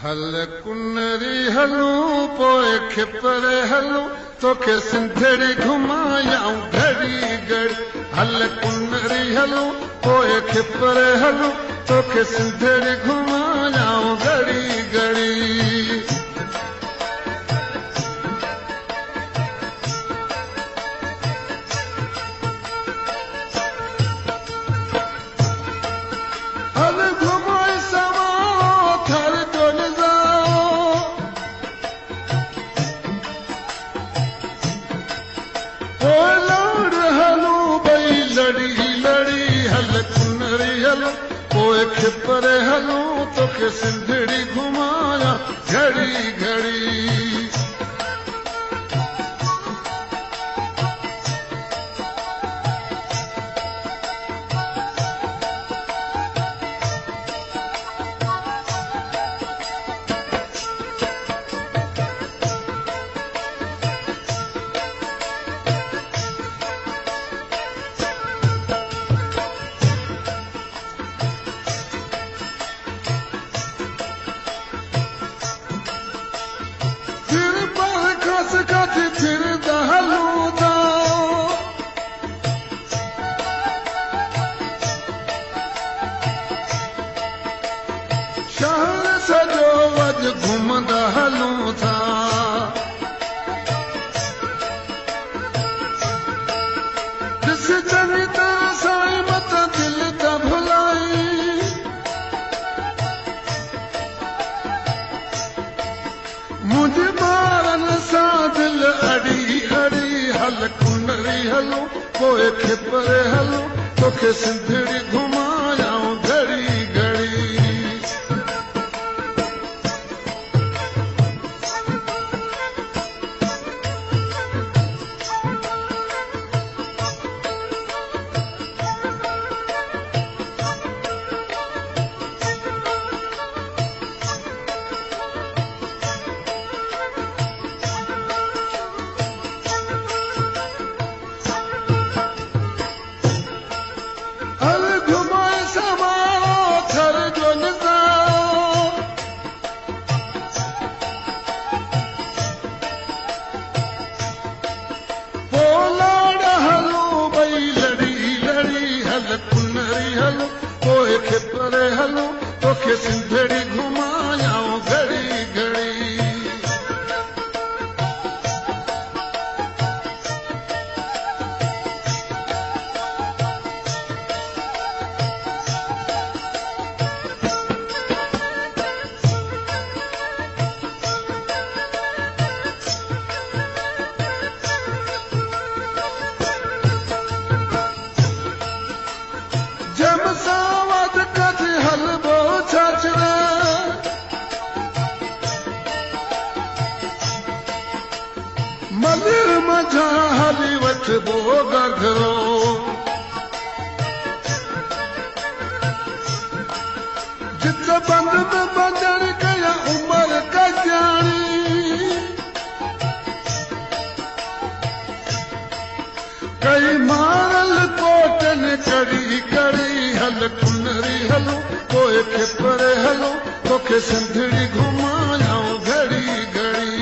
हल कुनरी हलूं पोइ खिपरे हलूं तोखे सिंधड़ी घुमायाऊं घड़ी घड़ी। हल कुनरी हलूं पोइ खिपरे हलूं तोखे सिंधड़ी घुमायाऊं घड़ी घड़ी। हल घुमाए सवारो थर जो निज़ारो पोइ लौड़ हलूं ॿई लड़ी लड़ी। हल कुनरी हलूं पोइ खिपरे हलूं तोखे सिंधड़ी घुमाया घड़ी घड़ी। फिरदा हलूं था शहर सॼो अॼु घुमंदा हलूं था। ॾिस चङी तरह साईं मत दिलि त भुलाई मुंहिंजे ॿारनि सां दिलि अड़ी अड़ी। हल कुनरी हलूं पोइ खिपरे हलूं तोखे सिंधड़ी घुमायाऊं घड़ी घड़ी। हल घुमाए सवारो थर जो निज़ारो पोइ लौड़ हलूं ॿई लड़ी लड़ी। हल कुनरी हलूं पोइ खिपरे हलूं तोखे सिंधड़ी घुमायाऊं घड़ी घड़ी। जम सावध कथी हलबो छछरे मंदिर मझा हली वठबो घघरो जित बंद में बंदर कया उमर कजाणी कई मारल कोटन कड़ी कड़ी। हल कुनरी हलूं पोइ खिपरे हलूं तोखे सिंधड़ी घुमायाऊं घड़ी घड़ी।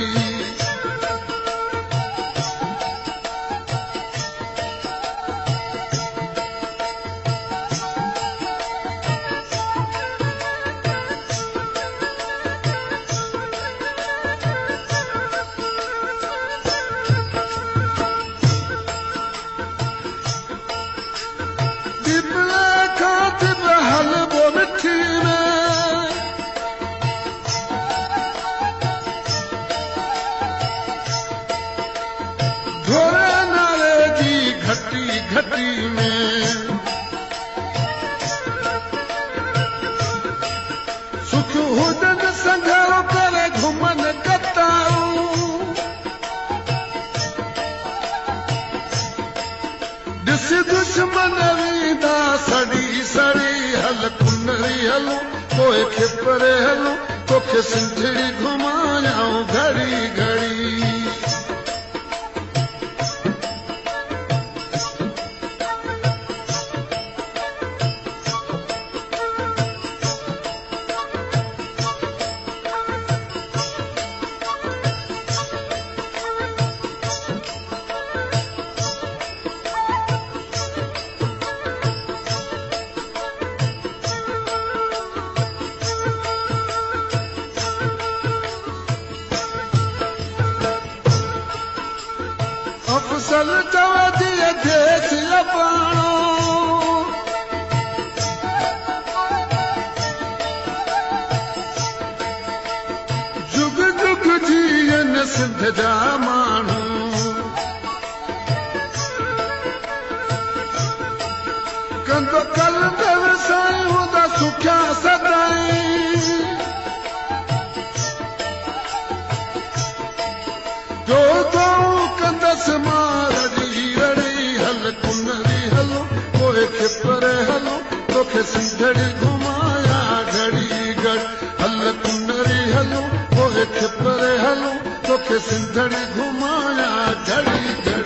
दिपले खातिब हलबो मिठी में ढोरे नाले जी घटी घटी में सुख हुजन संघारो करे घुमन कताऊं ॾिस दुश्मन वेंदा सड़ी सड़ी। हल कुनरी हलूं पोइ खिपरे हलूं तोखे सिंधड़ी घुमायाऊं घड़ी घड़ी। सिंध जा माण्हू कंदो कल व्यवसाय हूंदा सुखिया सदाई जो तो कंदसि मां रड़ी रड़ी हल कुनरी हलो पोइ खिपरे हलो तोखे सिंधड़ी घुमाया घड़ी घड़ हल कुनरी हलो पोइ खिपरे हलो तोखे सिंधड़ी घुमाया घड़ी घड़ी